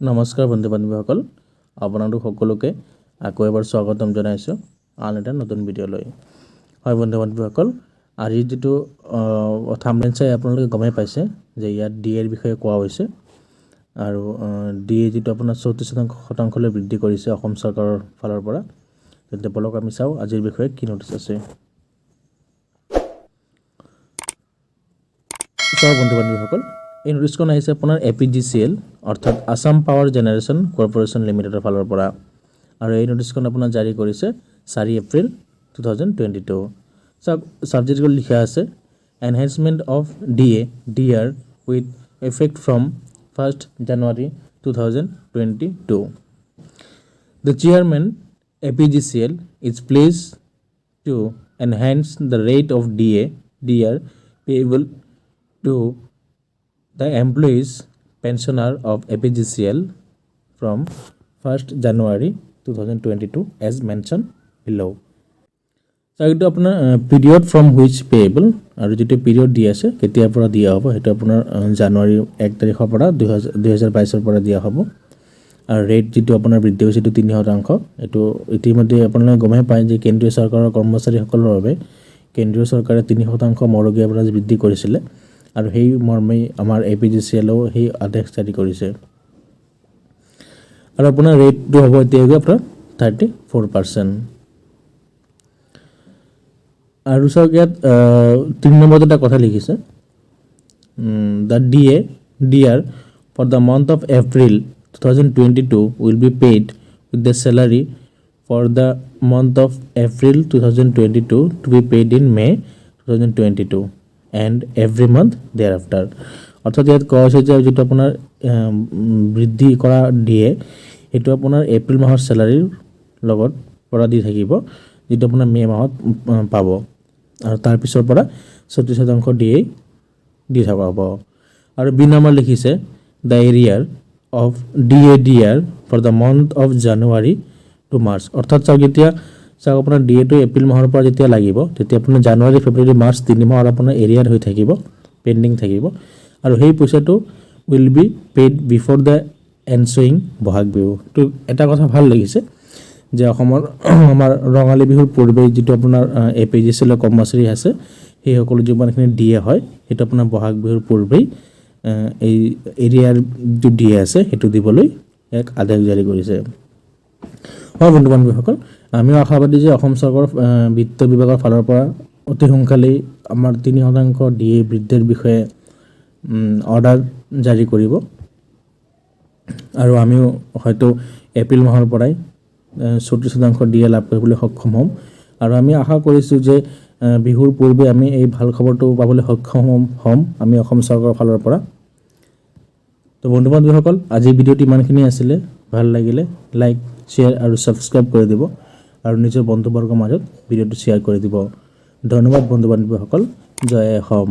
নমস্কাৰ বন্ধু বান্ধৱীসকল আপোনালোক সকলোকে আকৌ এবাৰ স্বাগতম জনাইছো আন এটা নতুন ভিডিঅ' লৈ হয় বন্ধু বান্ধৱীসকল আজি যেটো থাম্বনেল চাই আপোনালোকে গমে পাইছে যে ইয়াত ডিএ এৰ বিষয়ে কোৱা হৈছে আৰু ডিএ যেটো আপোনাৰ 34% লৈ বৃদ্ধি কৰিছে অসম চৰকাৰৰ ফালৰ পৰা তেন্তে বলক আমি চাও আজিৰ বিষয়ে কি নোটিছ আছে সব বন্ধু বান্ধৱীসকল এই নোটিছখন আহিছে আপোনাৰ APGCL অৰ্থাৎ আসাম পাৱাৰ জেনাৰেশ্যন কৰ্পোৰেচন লিমিটেডৰ ফালৰ পৰা আৰু এই নোটিছখন আপোনাৰ জাৰি কৰিছে 4 এপ্ৰিল 2022 সাবজেক্টগুলো লিখা আছে enhancement of DR with effect from 1st January 2022 The chairman APGCL is pleased to enhance the rate of DR payable to the employees pensioner of APGCL from 1st January 2022 as mentioned below. So it apna period from which payable aru jete period di ase ketia pora dia hobo etu apnar January 1 tarikh pora 2022 pora dia hobo are rate যেটো আপোনাৰ বৃদ্ধি হৈছে এটো 3% এটো ইতিমধ্যে আপোনালোকে গমে পায় যে কেন্দ্ৰীয় চৰকাৰৰ কৰ্মচাৰীসকলৰ বাবে কেন্দ্ৰীয় চৰকাৰে 3% মৰগীয়া বৰাজ বৃদ্ধি কৰিছিল আৰু হেই মৰ্মে আমাৰ APGCL হেই আদেশ জাৰি কৰিছে আৰু আপোনাৰ ৰেটটো হ'ব এতিয়া আপোনাৰ 34% আৰু সগিয়াত 3 নম্বৰ এটা কথা লিখিছে the DR for the month of April 2022 will be paid with the salary for the month of April 2022 to be paid in May 2022 and every month thereafter অর্থাৎ ইয়াত কোৱা হৈছে যে যেটো আপোনাৰ বৃদ্ধি কৰা দিয়ে এটো আপোনাৰ এপ্ৰিল মাহৰ স্যালাৰিৰ লগত পৰা দি থাকিব যেটো আপোনাৰ মে মাহত পাব আৰু তাৰ পিছৰ পৰা 34% দিয়ে দি থকা হ'ব আৰু বি নম্বৰ লিখিছে the area of DADR for the month of January to March অর্থাৎ যেতিয়া আপোনাৰ ডিএ টো এপ্ৰিল মাহৰ পৰা যেতিয়া লাগিব তেতিয়া আপোনাৰ জানুৱাৰী ফেব্ৰুৱাৰী মাৰ্চ 3 মাহৰ আপোনাৰ এৰিয়াৰ হৈ থাকিব পেন্ডিং থাকিব আৰু সেই পইচাটো will be paid before the ensuing Bohag Bihu তো এটা কথা ভাল লাগিছে যে অসমৰ আমাৰ ৰঙালী বিহুৰ পূৰ্বে যেটো আপোনাৰ APGCL কৰ্মচাৰী আছে সেই সকলো যিমানখিনি ডিএ হয় এটা আপোনাৰ বহাগ বিহুৰ পূৰ্বে এই এৰিয়াৰ যে ডিএ আছে হেতু দিবলৈ এক আদেশ জাৰি কৰিছে হয় বন্ধু বান্ধৱীসকল আমি আশাবাদী যে অসম চৰকাৰৰ বিত্ত বিভাগৰ ফালৰ পৰা অতি সোনকালে আমাৰ 3% ডিএ বৃদ্ধিৰ বিষয়ে অৰ্ডাৰ জাৰি কৰিব আৰু আমিও হয়তো এপ্ৰিল মাহৰ পৰাই 34% ডিএ লাভ কৰিবলৈ সক্ষম হ'ম আৰু আমি আশা কৰিছো যে বিহুৰ পূৰ্বে আমি এই ভাল খবৰটো পাবলৈ সক্ষম হ'ম আমি অসম চৰকাৰৰ ফালৰ পৰা তো বন্ধু বান্ধৱীসকল আজি ভিডিঅ'টি ইমানখিনি আছিল ভাল লাগিলে লাইক শেয়াৰ আৰু সাবস্ক্ৰাইব কৰি দিব আৰু নিজৰ বন্ধুবৰ্গৰ মাজত ভিডিঅ'টো শেয়াৰ কৰি দিব ধন্যবাদ বন্ধু বান্ধৱীসকল জয় অসম